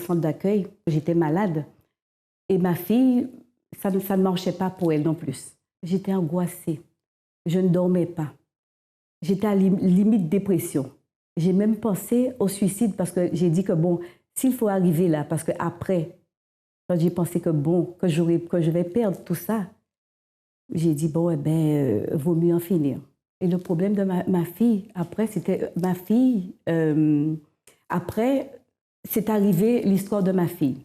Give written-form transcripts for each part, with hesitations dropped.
centre d'accueil, j'étais malade. Et ma fille, ça ne marchait pas pour elle non plus. J'étais angoissée. Je ne dormais pas. J'étais à limite dépression. J'ai même pensé au suicide parce que j'ai dit que bon, s'il faut arriver là, parce que après, quand j'ai pensé que bon, que je vais perdre tout ça, j'ai dit bon, eh ben, vaut mieux en finir. Et le problème de ma fille, après, c'était ma fille. Après, c'est arrivé l'histoire de ma fille.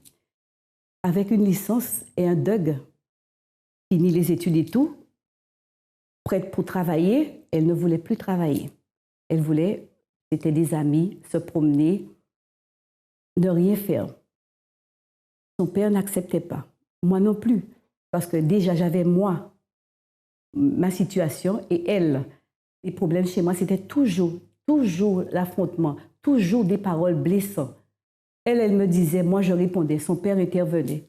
Avec une licence et un DUG, fini les études et tout, prête pour travailler, elle ne voulait plus travailler. Elle voulait, c'était des amis, se promener, ne rien faire. Son père n'acceptait pas. Moi non plus. Parce que déjà, j'avais moi, ma situation et elle. Les problèmes chez moi, c'était toujours l'affrontement, toujours des paroles blessantes. Elle me disait, moi je répondais, son père intervenait.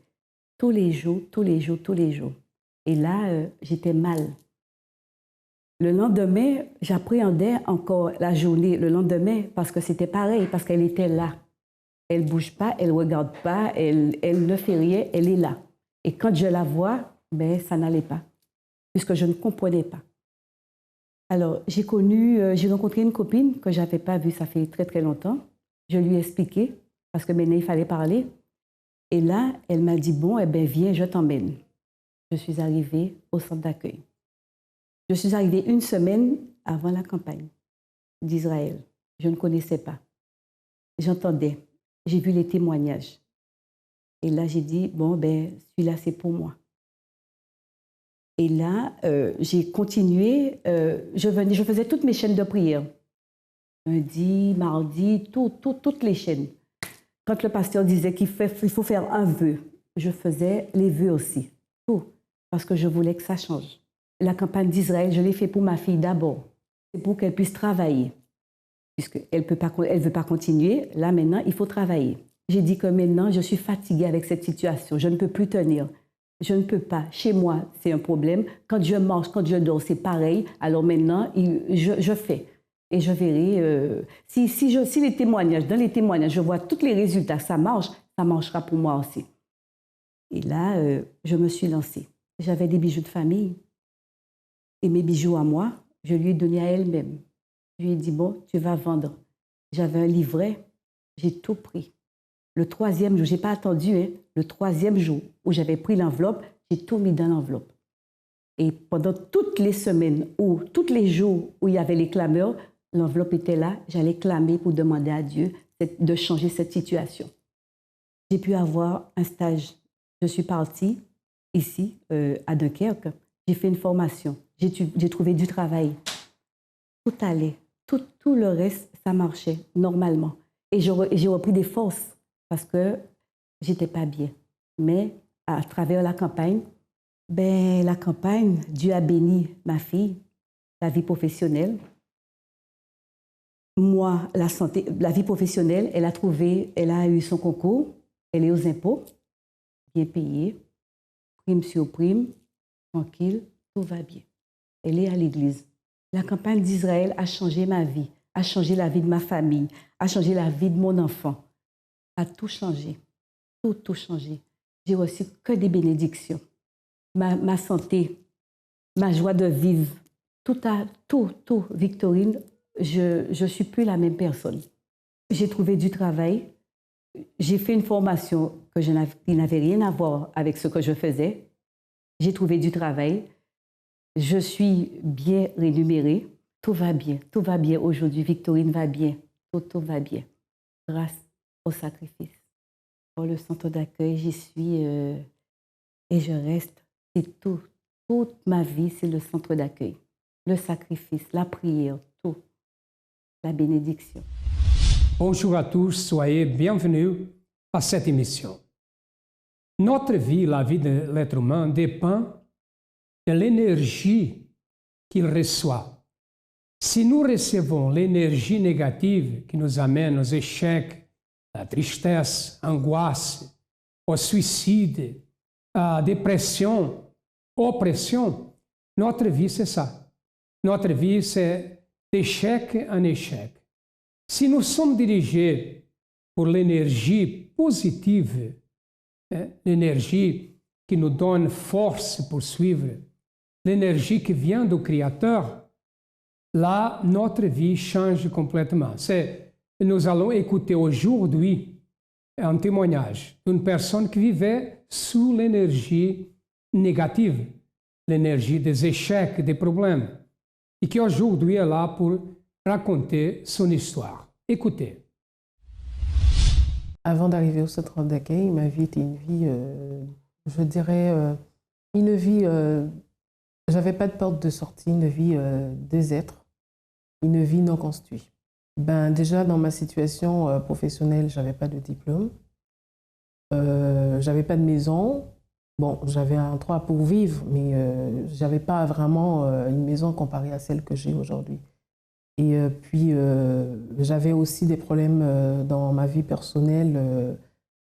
Tous les jours. Et là, j'étais mal. Le lendemain, j'appréhendais encore la journée, le lendemain, parce que c'était pareil, parce qu'elle était là. Elle ne bouge pas, elle ne regarde pas, elle ne fait rien, elle est là. Et quand je la vois, ben, ça n'allait pas, puisque je ne comprenais pas. Alors, j'ai rencontré une copine que je n'avais pas vue, ça fait très longtemps. Je lui ai expliqué, parce que maintenant il fallait parler. Et là, elle m'a dit, bon, eh bien, viens, je t'emmène. Je suis arrivée au centre d'accueil. Je suis arrivée une semaine avant la campagne d'Israël. Je ne connaissais pas. J'entendais, j'ai vu les témoignages. Et là, j'ai dit, bon, ben, celui-là, c'est pour moi. Et là, j'ai continué, je faisais toutes mes chaînes de prière. Lundi, mardi, toutes les chaînes. Quand le pasteur disait qu'il faut faire un vœu, je faisais les vœux aussi, tout, parce que je voulais que ça change. La campagne d'Israël, je l'ai fait pour ma fille d'abord. C'est pour qu'elle puisse travailler. Puisqu'elle ne veut pas continuer, là maintenant, il faut travailler. J'ai dit que maintenant, je suis fatiguée avec cette situation. Je ne peux plus tenir. Je ne peux pas. Chez moi, c'est un problème. Quand je mange, quand je dors, c'est pareil. Alors maintenant, je fais. Et je verrai, si les témoignages, dans les témoignages, je vois tous les résultats, ça marchera pour moi aussi. Et là, je me suis lancée. J'avais des bijoux de famille. Et mes bijoux à moi, je lui ai donné à elle-même. Je lui ai dit, bon, tu vas vendre. J'avais un livret, j'ai tout pris. Le troisième jour, je n'ai pas attendu, hein, le troisième jour où j'avais pris l'enveloppe, j'ai tout mis dans l'enveloppe. Et pendant toutes les semaines ou tous les jours où il y avait les clameurs, l'enveloppe était là, j'allais clamer pour demander à Dieu de changer cette situation. J'ai pu avoir un stage. Je suis partie ici, à Dunkerque. J'ai fait une formation. J'ai trouvé du travail. Tout allait. Tout le reste, ça marchait normalement. Et j'ai repris des forces parce que j'étais pas bien. Mais à travers la campagne, ben, la campagne, Dieu a béni ma fille, la vie professionnelle. Moi, la santé, la vie professionnelle, elle a eu son concours, elle est aux impôts, bien payée, prime sur prime, tranquille, tout va bien. Elle est à l'église. La campagne d'Israël a changé ma vie, a changé la vie de ma famille, a changé la vie de mon enfant, a tout changé, tout changé. J'ai reçu que des bénédictions. Ma santé, ma joie de vivre, tout, Victorine, je ne suis plus la même personne. J'ai trouvé du travail, j'ai fait une formation qui n'avait rien à voir avec ce que je faisais. J'ai trouvé du travail, je suis bien rémunérée, tout va bien aujourd'hui, Victorine va bien, tout va bien, grâce au sacrifice. Pour le centre d'accueil, j'y suis et je reste, c'est tout. Toute ma vie, c'est le centre d'accueil. Le sacrifice, la prière, tout. La bénédiction. Bonjour à tous, soyez bienvenus à cette émission. Notre vie, la vie de l'être humain, dépend de l'énergie qu'il reçoit. Si nous recevons l'énergie négative qui nous amène aux échecs, à la tristesse, à l'angoisse, au suicide, à la dépression, oppression, notre vie c'est ça. Notre vie c'est d'échec en échec. Si nous sommes dirigés pour l'énergie positive, l'énergie qui nous donne force pour suivre, l'énergie qui vient du Créateur, là, notre vie change complètement. Nous allons écouter aujourd'hui un témoignage d'une personne qui vivait sous l'énergie négative, l'énergie des échecs, des problèmes, et qui aujourd'hui est là pour raconter son histoire. Écoutez. Avant d'arriver au centre d'accueil, ma vie était une vie, je dirais, une vie, j'avais pas de porte de sortie, une vie désêtre, une vie non construite. Déjà, dans ma situation professionnelle, j'avais pas de diplôme, j'avais pas de maison. Bon, j'avais un toit pour vivre, mais j'avais pas vraiment une maison comparée à celle que j'ai aujourd'hui. Et puis, j'avais aussi des problèmes dans ma vie personnelle.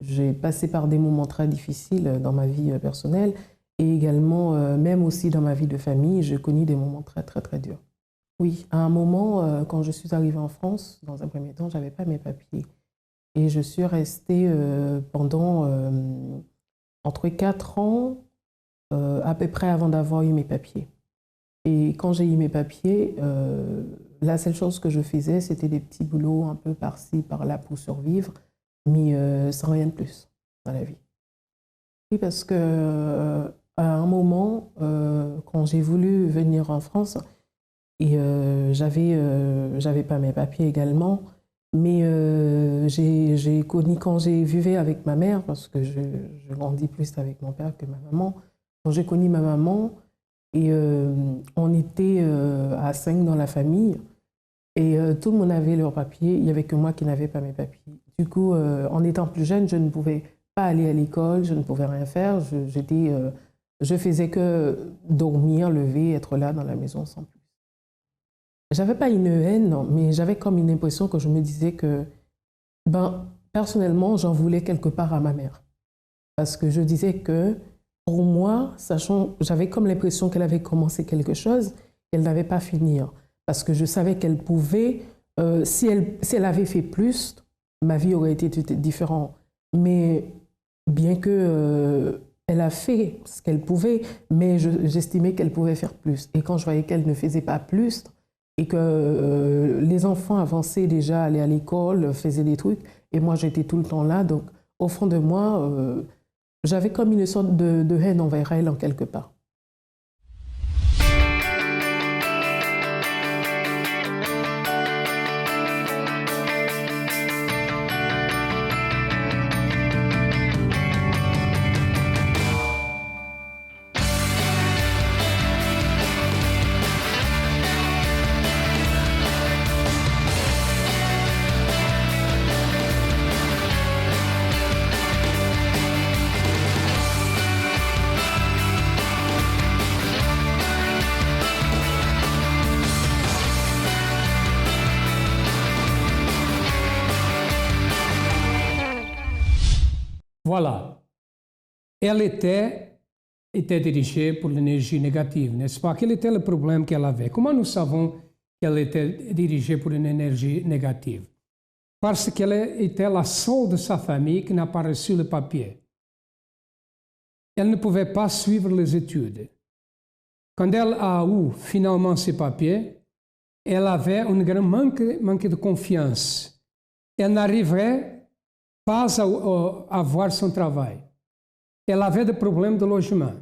J'ai passé par des moments très difficiles dans ma vie personnelle et également, même aussi dans ma vie de famille, j'ai connu des moments très, très, très durs. Oui, à un moment, quand je suis arrivée en France, dans un premier temps, je n'avais pas mes papiers. Et je suis restée pendant entre 4 ans, à peu près avant d'avoir eu mes papiers. Et quand j'ai eu mes papiers, la seule chose que je faisais, c'était des petits boulots un peu par-ci, par-là pour survivre, mais sans rien de plus dans la vie. Oui, parce que à un moment, quand j'ai voulu venir en France, et j'avais pas mes papiers également, mais j'ai connu quand j'ai vécu avec ma mère, parce que je grandis plus avec mon père que ma maman. Quand j'ai connu ma maman, et on était à 5 dans la famille, et tout le monde avait leurs papiers, il n'y avait que moi qui n'avais pas mes papiers. Du coup, en étant plus jeune, je ne pouvais pas aller à l'école, je ne pouvais rien faire, je faisais que dormir, lever, être là dans la maison sans plus. J'avais pas une haine, non, mais j'avais comme une impression que je me disais que, personnellement, j'en voulais quelque part à ma mère. Parce que je disais que, pour moi, j'avais comme l'impression qu'elle avait commencé quelque chose, qu'elle n'avait pas fini. Parce que je savais qu'elle pouvait, si elle avait fait plus, ma vie aurait été différente. Mais bien que elle a fait ce qu'elle pouvait, mais j'estimais qu'elle pouvait faire plus. Et quand je voyais qu'elle ne faisait pas plus, et que les enfants avançaient déjà, allaient à l'école, faisaient des trucs, et moi j'étais tout le temps là, donc au fond de moi, j'avais comme une sorte de haine envers elle en quelque part. Voilà. Elle était dirigée pour l'énergie négative, n'est-ce pas? Quel était le problème qu'elle avait? Comment nous savons qu'elle était dirigée pour une énergie négative? Parce qu'elle était la seule de sa famille qui n'a pas reçu le papier. Elle ne pouvait pas suivre les études. Quand elle a eu finalement ses papiers, elle avait un grand manque de confiance. Elle n'arriverait pas à avoir son travail. Elle avait des problèmes de logement.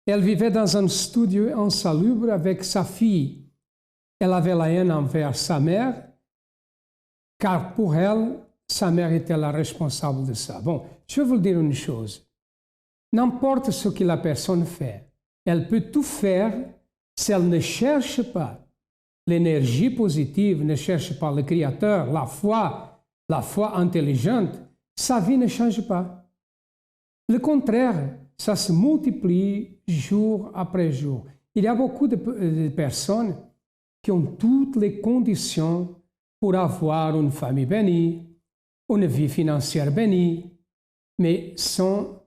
Elle vivait dans un studio insalubre avec sa fille. Elle avait la haine envers sa mère, car pour elle, sa mère était la responsable de ça. Bon, je vais vous dire une chose. N'importe ce que la personne fait, elle peut tout faire si elle ne cherche pas l'énergie positive, ne cherche pas le Créateur, la foi intelligente. Sa vie ne change pas. Le contraire, ça se multiplie jour après jour. Il y a beaucoup de personnes qui ont toutes les conditions pour avoir une famille bénie, une vie financière bénie, mais sont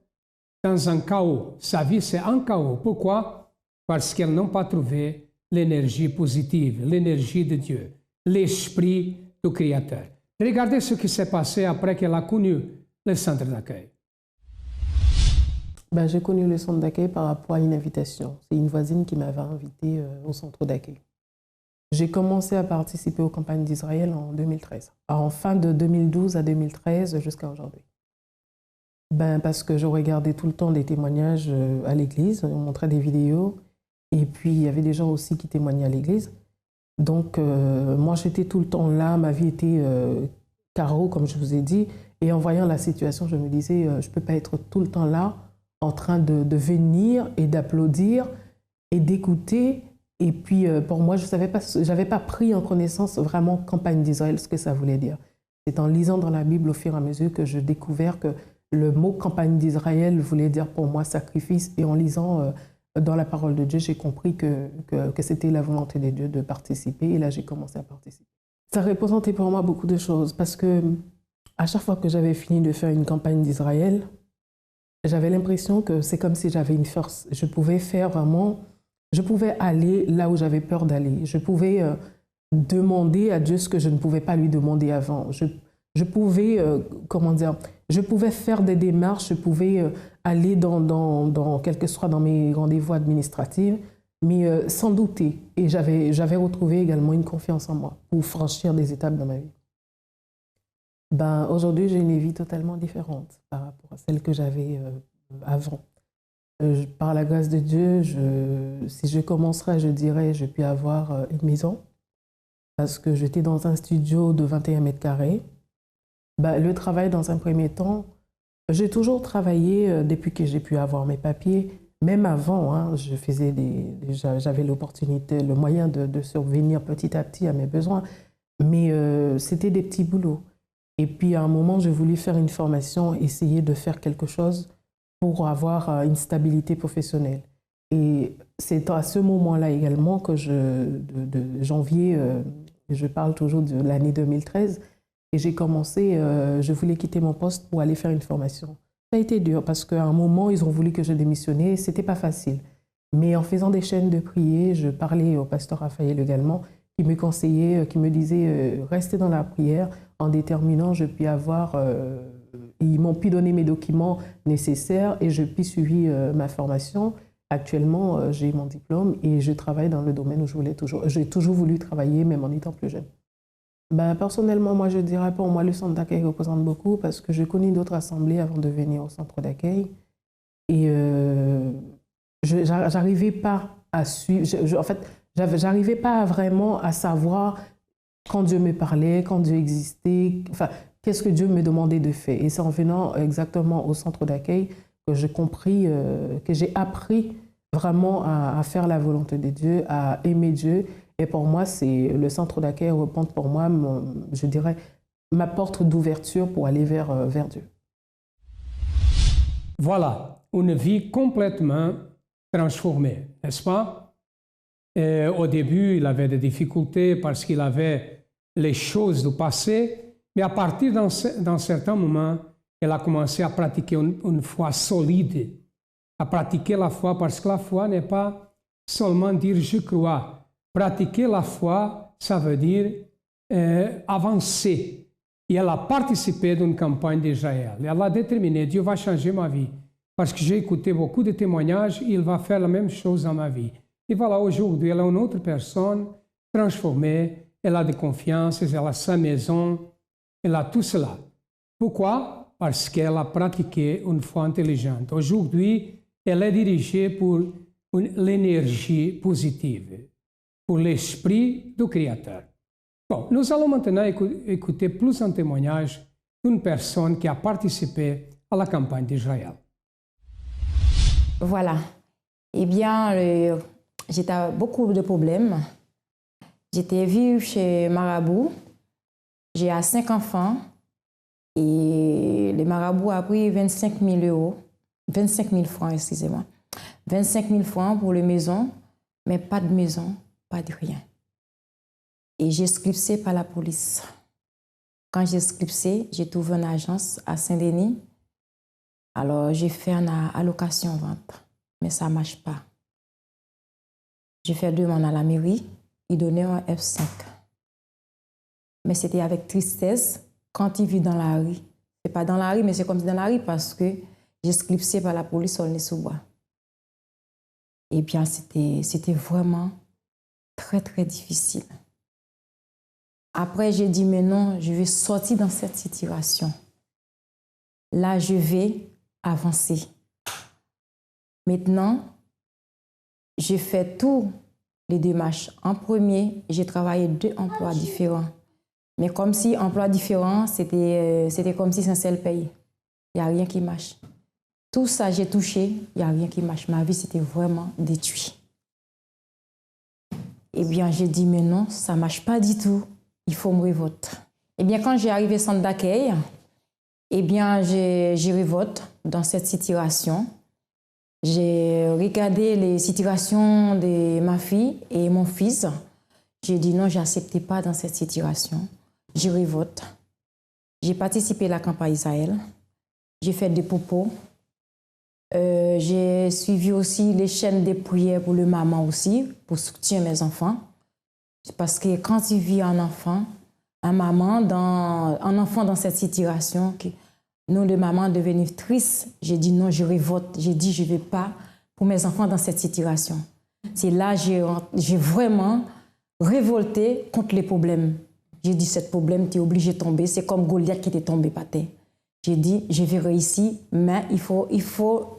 dans un chaos. Sa vie, c'est un chaos. Pourquoi? Parce qu'elles n'ont pas trouvé l'énergie positive, l'énergie de Dieu, l'esprit du Créateur. Regardez ce qui s'est passé après qu'elle a connu le centre d'accueil. Ben, j'ai connu le centre d'accueil par rapport à une invitation. C'est une voisine qui m'avait invitée au centre d'accueil. J'ai commencé à participer aux campagnes d'Israël en 2013. En fin de 2012 à 2013 jusqu'à aujourd'hui. Ben, parce que je regardais tout le temps des témoignages à l'église, on montrait des vidéos, et puis il y avait des gens aussi qui témoignaient à l'église. Donc moi j'étais tout le temps là, ma vie était carreau comme je vous ai dit, et en voyant la situation je me disais je ne peux pas être tout le temps là en train de venir et d'applaudir et d'écouter. Et puis pour moi je n'avais pas pris en connaissance vraiment campagne d'Israël, ce que ça voulait dire. C'est en lisant dans la Bible au fur et à mesure que j'ai découvert que le mot campagne d'Israël voulait dire pour moi sacrifice, et en lisant dans la parole de Dieu, j'ai compris que c'était la volonté de Dieu de participer, et là j'ai commencé à participer. Ça représentait pour moi beaucoup de choses, parce que à chaque fois que j'avais fini de faire une campagne d'Israël, j'avais l'impression que c'est comme si j'avais une force. Je pouvais aller là où j'avais peur d'aller. Je pouvais demander à Dieu ce que je ne pouvais pas lui demander avant. Je pouvais, je pouvais faire des démarches, je pouvais aller quel que soit dans mes rendez-vous administratifs, mais sans douter. Et j'avais retrouvé également une confiance en moi pour franchir des étapes dans ma vie. Ben, aujourd'hui, j'ai une vie totalement différente par rapport à celle que j'avais avant. Par la grâce de Dieu, si je commencerais, je dirais, je puis avoir une maison, parce que j'étais dans un studio de 21 mètres carrés. Ben, le travail, dans un premier temps, j'ai toujours travaillé depuis que j'ai pu avoir mes papiers. Même avant, hein, j'avais l'opportunité, le moyen de survenir petit à petit à mes besoins. Mais c'était des petits boulots. Et puis à un moment, j'ai voulu faire une formation, essayer de faire quelque chose pour avoir une stabilité professionnelle. Et c'est à ce moment-là également que de janvier, je parle toujours de l'année 2013, et j'ai commencé, je voulais quitter mon poste pour aller faire une formation. Ça a été dur parce qu'à un moment, ils ont voulu que je démissionne. C'était pas facile. Mais en faisant des chaînes de prière, je parlais au pasteur Raphaël également, qui me conseillait, qui me disait restez dans la prière en déterminant, je puis avoir, ils m'ont pu donner mes documents nécessaires et je puis suivre ma formation. Actuellement, j'ai mon diplôme et je travaille dans le domaine où j'ai toujours voulu travailler, même en étant plus jeune. Ben, personnellement, moi, je dirais pour moi, le centre d'accueil représente beaucoup parce que je connais d'autres assemblées avant de venir au centre d'accueil. Et j'arrivais pas à suivre. En fait, j'arrivais pas vraiment à savoir quand Dieu me parlait, quand Dieu existait, enfin, qu'est-ce que Dieu me demandait de faire. Et c'est en venant exactement au centre d'accueil que j'ai compris, que j'ai appris vraiment à faire la volonté de Dieu, à aimer Dieu. Et pour moi, le centre d'accueil représente pour moi, je dirais, ma porte d'ouverture pour aller vers Dieu. Voilà, une vie complètement transformée, n'est-ce pas? Et au début, il avait des difficultés parce qu'il avait les choses du passé, mais à partir d'un certain moment, elle a commencé à pratiquer une foi solide, à pratiquer la foi, parce que la foi n'est pas seulement dire « je crois ». Pratiquer la foi, ça veut dire avancer. Et elle a participé d'une campagne d'Israël. Elle a déterminé, Dieu va changer ma vie. Parce que j'ai écouté beaucoup de témoignages, il va faire la même chose dans ma vie. Et voilà, aujourd'hui, elle est une autre personne transformée, elle a de confiance, elle a sa maison, elle a tout cela. Pourquoi? Parce qu'elle a pratiqué une foi intelligente. Aujourd'hui, elle est dirigée pour l'énergie positive, pour l'esprit du Créateur. Bon, nous allons maintenant écouter plus un témoignage d'une personne qui a participé à la campagne d'Israël. Voilà. Eh bien, j'étais beaucoup de problèmes. J'étais vivre chez Marabout. J'ai 5 enfants. Et les marabouts a pris 25 000 euros. 25 000 francs, excusez-moi. 25 000 francs pour la maison, mais pas de maison, pas de rien. Et j'ai scripté par la police. Quand j'ai scripté, j'ai trouvé une agence à Saint-Denis. Alors, j'ai fait une allocation-vente, mais ça ne marche pas. J'ai fait demande à la mairie, ils donnaient un F5. Mais c'était avec tristesse quand il vit dans la rue, c'est pas dans la rue, mais c'est comme si dans la rue parce que j'ai esclipsé par la police au Nez-sous-Bois. Eh bien, c'était vraiment très, très difficile. Après, j'ai dit, mais non, je vais sortir dans cette situation. Là, je vais avancer. Maintenant, j'ai fait tous les démarches. En premier, j'ai travaillé 2 emplois différents. Mais comme si emplois différents, c'était comme si c'est un seul pays. Il n'y a rien qui marche. Tout ça, j'ai touché, il n'y a rien qui marche. Ma vie, c'était vraiment détruite. Eh bien, j'ai dit, mais non, ça ne marche pas du tout. Il faut me révolter. Eh bien, quand j'ai arrivé au centre d'accueil, eh bien, j'ai révolté dans cette situation. J'ai regardé les situations de ma fille et mon fils. J'ai dit non, je n'acceptais pas dans cette situation. J'ai révolté. J'ai participé à la campagne Israël. J'ai fait des propos. J'ai suivi aussi les chaînes de prières pour le maman aussi, pour soutenir mes enfants. Parce que quand tu vis un enfant dans cette situation, nous, les mamans, devenir tristes, j'ai dit non, je révolte. J'ai dit je ne vais pas pour mes enfants dans cette situation. C'est là que j'ai vraiment révolté contre les problèmes. J'ai dit, ce problème, tu es obligé de tomber. C'est comme Goliath qui était tombé par terre. J'ai dit, je vais réussir, mais il faut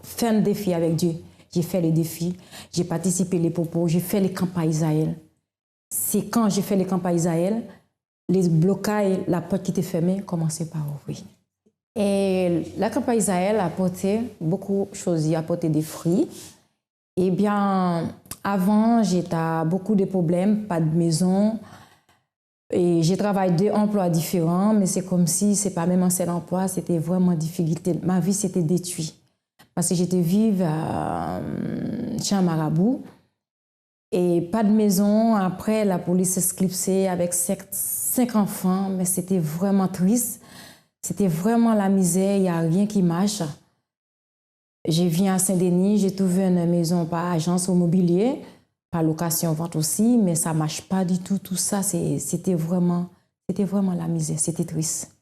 faire un défi avec Dieu. J'ai fait les défis, j'ai participé les propos, j'ai fait les campagnes Israël. C'est quand j'ai fait les campagnes Israël, les blocages, la porte qui était fermée, commençaient par ouvrir. Et la campagne Israël a apporté beaucoup de choses, il a apporté des fruits. Eh bien, avant, j'étais beaucoup de problèmes, pas de maison. Et j'ai travaillé 2 emplois différents, mais c'est comme si c'est pas même un seul emploi, c'était vraiment difficile. Ma vie s'était détruite. Parce que j'étais vive chez un marabout. Et pas de maison. Après, la police esclipsée avec 5 enfants, mais c'était vraiment triste. C'était vraiment la misère, il n'y a rien qui marche. J'ai viens à Saint-Denis, j'ai trouvé une maison par agence immobilière, par location-vente aussi, mais ça ne marche pas du tout. Tout ça, c'était vraiment la misère, c'était triste.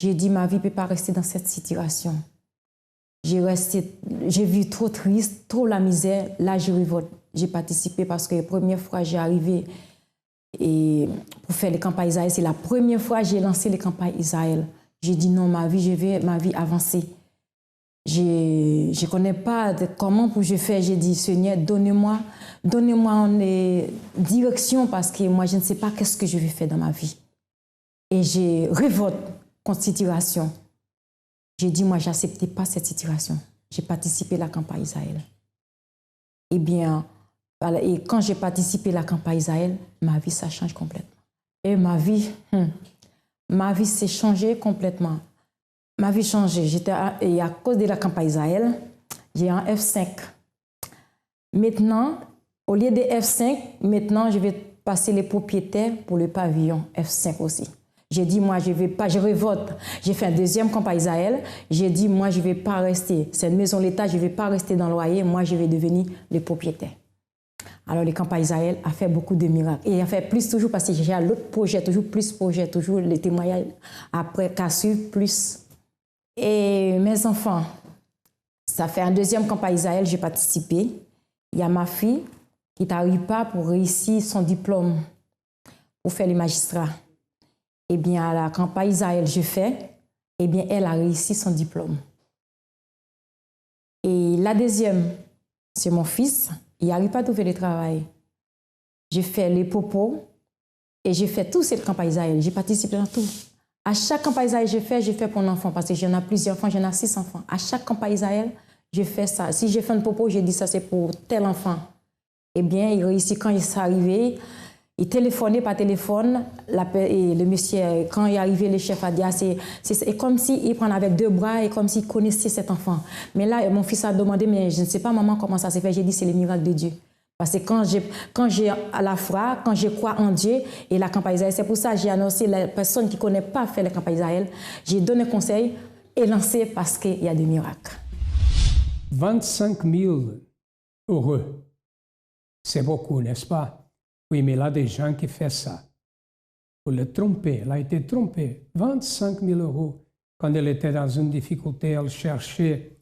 J'ai dit, ma vie ne peut pas rester dans cette situation. J'ai vu trop triste, trop la misère. Là, je révolte. J'ai participé parce que la première fois j'ai arrivé et pour faire les campagnes Israël, c'est la première fois que j'ai lancé les campagnes Israël. J'ai dit non, ma vie avancer. Je ne connais pas comment pour je faire. J'ai dit, Seigneur, donnez-moi une direction parce que moi, je ne sais pas qu'est-ce que je vais faire dans ma vie. Et j'ai révolte contre cette situation. J'ai dit, moi, je n'acceptais pas cette situation. J'ai participé à la campagne Israël. Eh bien, et quand j'ai participé à la campagne Israël, ma vie, ça change complètement. Et ma vie s'est changée complètement. Ma vie changée. Et à cause de la campagne Israël, j'ai un F5. Maintenant, au lieu de F5, maintenant, je vais passer les propriétaires pour le pavillon F5 aussi. J'ai dit, moi, je ne vais pas, je révolte. J'ai fait un deuxième campagne Israël. J'ai dit, moi, je ne vais pas rester. C'est une maison l'État, je ne vais pas rester dans le loyer. Moi, je vais devenir le propriétaire. Alors, les campagnes Israël a fait beaucoup de miracles. Et il a fait plus toujours parce que j'ai l'autre projet, toujours les témoignages après qu'a suivi plus. Et mes enfants, ça fait un deuxième campagne Israël, j'ai participé. Il y a ma fille qui n'arrive pas pour réussir son diplôme pour faire les magistrats. Eh bien, à la campagne Israël, j'ai fait, eh bien, elle a réussi son diplôme. Et la deuxième, c'est mon fils, il n'arrive pas à trouver le travail. J'ai fait les propos et j'ai fait toute cette campagne Israël, j'ai participé dans tout. À chaque campagne Israël, j'ai fait pour un enfant, parce que j'en ai plusieurs enfants, j'en ai 6 enfants. À chaque campagne Israël, j'ai fait ça. Si j'ai fait un propos, j'ai dit ça, c'est pour tel enfant. Eh bien, il réussit quand il s'est arrivé. Il téléphonait par téléphone, et le monsieur, quand il est arrivé, le chef a dit, c'est comme s'il prenait avec 2 bras et comme s'il connaissait cet enfant. Mais là, mon fils a demandé, mais je ne sais pas, maman, comment ça s'est fait. J'ai dit, c'est le miracle de Dieu. Parce que quand j'ai à la foi, quand je crois en Dieu et la campagne Israël, c'est pour ça que j'ai annoncé la personne qui ne connaît pas faire la campagne Israël, j'ai donné conseil et lancé parce qu'il y a des miracles. 25 000 heureux, c'est beaucoup, n'est-ce pas? Oui, mais il y a des gens qui font ça. pour le tromper. Elle a été trompée. 25 000 euros. Quand elle était dans une difficulté, elle cherchait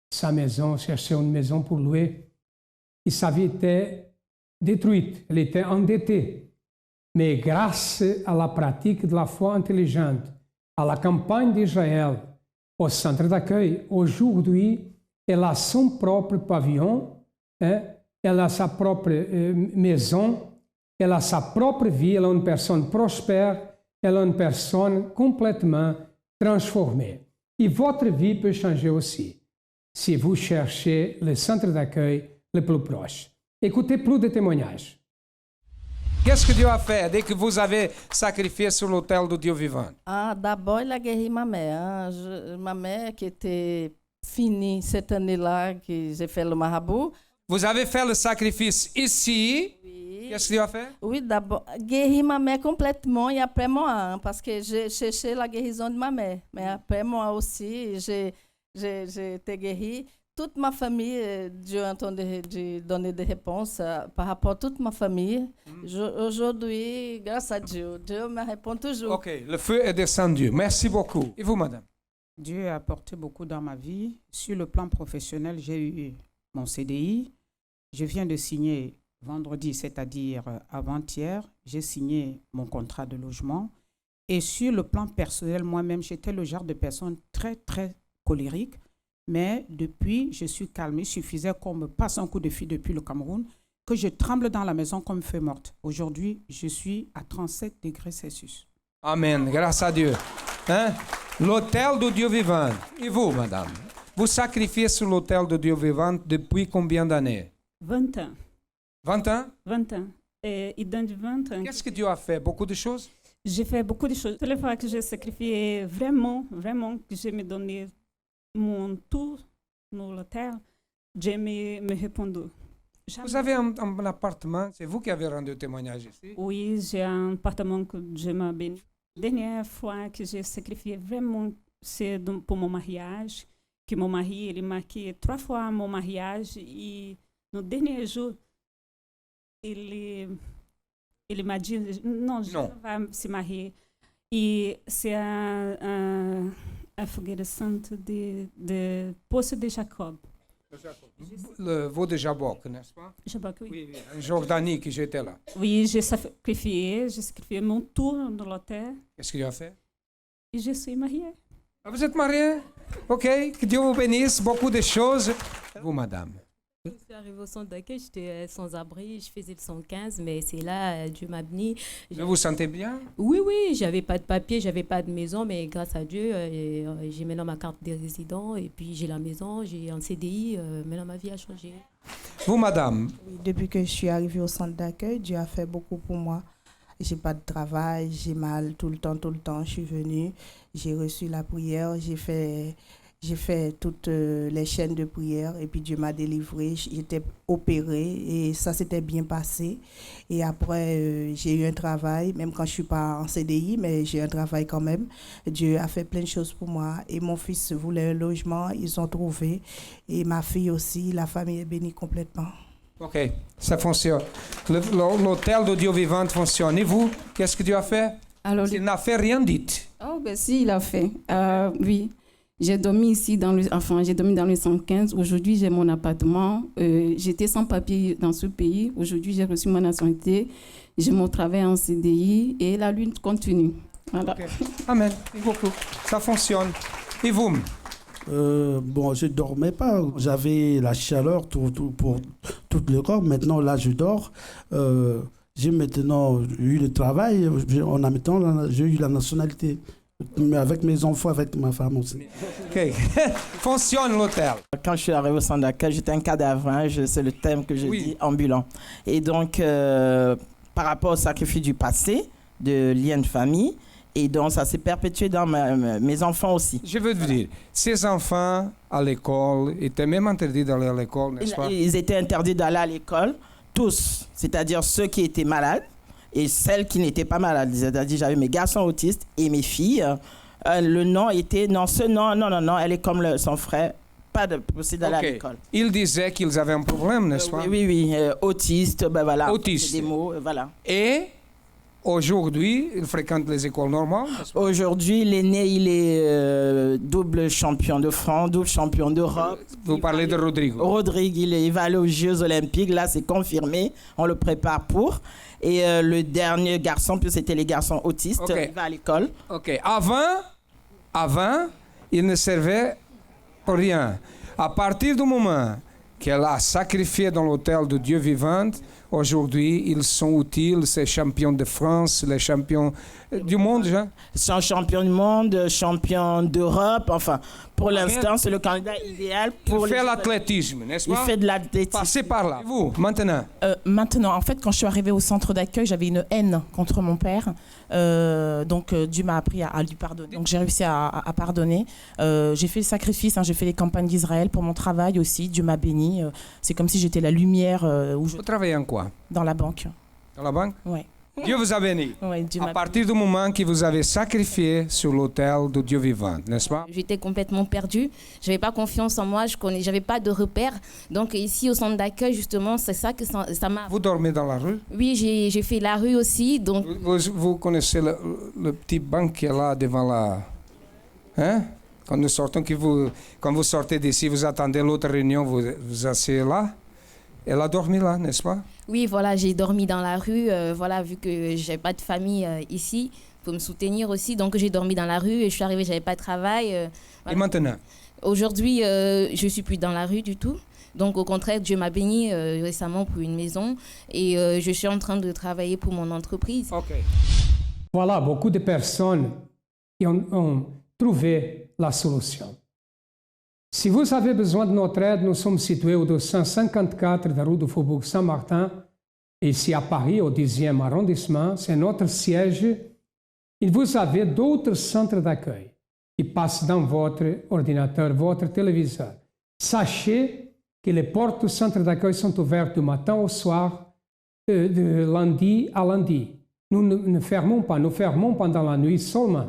sa maison, cherchait une maison pour louer. Et sa vie était détruite. Elle était endettée. Mais grâce à la pratique de la foi intelligente, à la campagne d'Israël, au centre d'accueil, aujourd'hui, elle a son propre pavillon, hein? Elle a sa propre maison, elle a sa propre vie, elle est une personne prospère, elle est une personne complètement transformée. Et votre vie peut changer aussi si vous cherchez le centre d'accueil le plus proche. Écoutez plus de témoignages. Qu'est-ce que Dieu a fait dès que vous avez sacrifié sur l'autel du Dieu vivant? D'abord, il a guéri ma mère. Ma mère qui était finie cette année-là, que j'ai fait le marabout. Vous avez fait le sacrifice ici. Oui. Qu'est-ce que Dieu a fait? Oui, d'abord, guéri ma mère complètement et après moi, parce que j'ai cherché la guérison de ma mère. Mais après moi aussi, j'ai été guérie. Toute ma famille, Dieu a entendu donner des réponses par rapport à toute ma famille. Aujourd'hui, grâce à Dieu, Dieu me répond toujours. Ok, le feu est descendu. Merci beaucoup. Et vous, madame? Dieu a apporté beaucoup dans ma vie. Sur le plan professionnel, j'ai eu mon CDI. Je viens de signer vendredi, c'est-à-dire avant-hier, j'ai signé mon contrat de logement. Et sur le plan personnel, moi-même, j'étais le genre de personne très, très colérique. Mais depuis, je suis calme. Il suffisait qu'on me passe un coup de fil depuis le Cameroun, que je tremble dans la maison comme feuille morte. Aujourd'hui, je suis à 37 degrés Celsius. Amen. Grâce à Dieu. Hein? L'autel du Dieu vivant. Et vous, madame? Vous sacrifiez sur l'autel du Dieu vivant depuis combien d'années? 20 ans. 20 ans? 20 ans. Et dans 20 ans... Qu'est-ce que Dieu a fait? Beaucoup de choses? J'ai fait beaucoup de choses. Toutes les fois que j'ai sacrifié vraiment, que je me donnais mon tout dans l'hôtel, Dieu me répondait. Vous avez un appartement, c'est vous qui avez rendu témoignage ici? Oui, j'ai un appartement que Dieu m'a béni. La dernière fois que j'ai sacrifié vraiment, c'est pour mon mariage, que mon mari, il marquait 3 fois mon mariage et no dernier jour, il m'a dit, non, je ne vais pas se marier. Et c'est a fogueira sainte de Poço de Jacob. Le veau de Jaboc, n'est-ce pas? Jaboc, oui. Oui, en Jordanie que j'étais là. Oui, j'ai sacrifié mon tour dans l'hôtel. Qu'est-ce que tu as fait? Et je suis mariée. Ah, vous êtes mariée? Ok, que Dieu vous bénisse, beaucoup de choses. Vous, madame? Je suis arrivée au centre d'accueil, j'étais sans abri, je faisais le 115, mais c'est là, Dieu m'a béni. Vous vous sentez bien? Oui, j'avais pas de papier, j'avais pas de maison, mais grâce à Dieu, j'ai maintenant ma carte de résident, et puis j'ai la maison, j'ai un CDI, maintenant ma vie a changé. Vous, madame? Oui, depuis que je suis arrivée au centre d'accueil, Dieu a fait beaucoup pour moi. J'ai pas de travail, j'ai mal tout le temps. Je suis venue, j'ai reçu la prière, j'ai fait toutes les chaînes de prière et puis Dieu m'a délivrée. J'étais opérée et ça s'était bien passé. Et après, j'ai eu un travail, même quand je ne suis pas en CDI, mais j'ai un travail quand même. Dieu a fait plein de choses pour moi. Et mon fils voulait un logement, ils ont trouvé. Et ma fille aussi, la famille est bénie complètement. Ok, ça fonctionne. L'hôtel de Dieu vivant fonctionne. Et vous, qu'est-ce que Dieu a fait? Alors, il n'a fait rien dit. Oh, ben si, il a fait. Oui. J'ai dormi ici j'ai dormi dans le 115. Aujourd'hui, j'ai mon appartement. J'étais sans papier dans ce pays. Aujourd'hui, j'ai reçu ma nationalité. J'ai mon travail en CDI et la lutte continue. Voilà. Okay. Amen. Beaucoup. Ça fonctionne. Et vous? Bon, je ne dormais pas. J'avais la chaleur pour tout le corps. Maintenant, là, je dors. J'ai maintenant eu le travail. J'ai eu la nationalité. Mais avec mes enfants, avec ma femme aussi. Ok. Fonctionne l'hôtel. Quand je suis arrivé au centre d'accueil, j'étais un cadavre. C'est le thème que je dis, ambulant. Et donc, par rapport au sacrifice du passé, de liens de famille, et donc ça s'est perpétué dans mes enfants aussi. Je veux vous dire, ces enfants à l'école étaient même interdits d'aller à l'école, n'est-ce pas? Ils étaient interdits d'aller à l'école, tous, c'est-à-dire ceux qui étaient malades, et celles qui n'étaient pas malades. C'est-à-dire, j'avais mes garçons autistes et mes filles. Le nom était, non, elle est comme son frère, pas de possible d'aller à l'école. Ils disaient qu'ils avaient un problème, n'est-ce pas? Oui, autiste, ben voilà. Autiste. C'est des mots, voilà. Et Aujourd'hui, il fréquente les écoles normales. Aujourd'hui, l'aîné, il est double champion de France, double champion d'Europe. Vous parlez de Rodrigo. Rodrigo, il va aller aux Jeux Olympiques. Là, c'est confirmé. On le prépare pour. Et le dernier garçon, puis c'était les garçons autistes, il va à l'école. OK. Avant, il ne servait pour rien. À partir du moment qu'elle a sacrifié dans l'autel de Dieu vivant, aujourd'hui, ils sont utiles, ces champions de France, les champions du monde, Jean. Sont champions du monde, champions d'Europe, enfin, pour l'instant, c'est le candidat idéal pour... Il fait l'athlétisme, n'est-ce pas? Il fait de l'athlétisme. Passez par là. Et vous, maintenant? Maintenant, en fait, quand je suis arrivée au centre d'accueil, j'avais une haine contre mon père. Donc, Dieu m'a appris à lui pardonner. Donc, j'ai réussi à pardonner. J'ai fait le sacrifice, j'ai fait les campagnes d'Israël pour mon travail aussi. Dieu m'a béni. C'est comme si j'étais la lumière. Vous travaillez en quoi? Dans la banque. Dans la banque? Oui. Dieu vous a béni. Oui, Dieu à partir du moment que vous avez sacrifié sur l'autel de Dieu vivant, n'est-ce pas? J'étais complètement perdue. Je n'avais pas confiance en moi. J'avais pas de repères. Donc ici, au centre d'accueil, justement, c'est ça que ça m'a... Vous dormez dans la rue? Oui, j'ai fait la rue aussi. Donc... Vous connaissez le petit banc qui est là devant la... Hein? Quand nous sortons, quand vous sortez d'ici, vous attendez l'autre réunion, vous asseyez là. Elle a dormi là, n'est-ce pas? Oui, voilà, j'ai dormi dans la rue, voilà, vu que j'ai pas de famille ici, pour me soutenir aussi. Donc, j'ai dormi dans la rue et je suis arrivée, j'avais pas de travail. Voilà. Et maintenant? Aujourd'hui, je suis plus dans la rue du tout. Donc, au contraire, Dieu m'a béni récemment pour une maison et je suis en train de travailler pour mon entreprise. OK. Voilà, beaucoup de personnes qui ont trouvé la solution. Si vous avez besoin de notre aide, nous sommes situés au 254 de la rue du Faubourg Saint-Martin, ici à Paris, au 10e arrondissement. C'est notre siège. Et vous avez d'autres centres d'accueil qui passent dans votre ordinateur, votre téléviseur. Sachez que les portes du centre d'accueil sont ouvertes du matin au soir, de lundi à lundi. Nous ne fermons pas, nous fermons pendant la nuit seulement.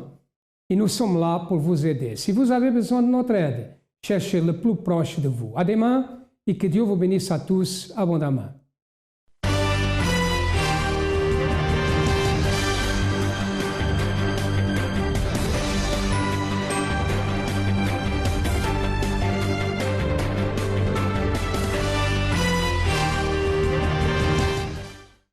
Et nous sommes là pour vous aider. Si vous avez besoin de notre aide, cherchez le plus proche de vous. À demain et que Dieu vous bénisse à tous abondamment.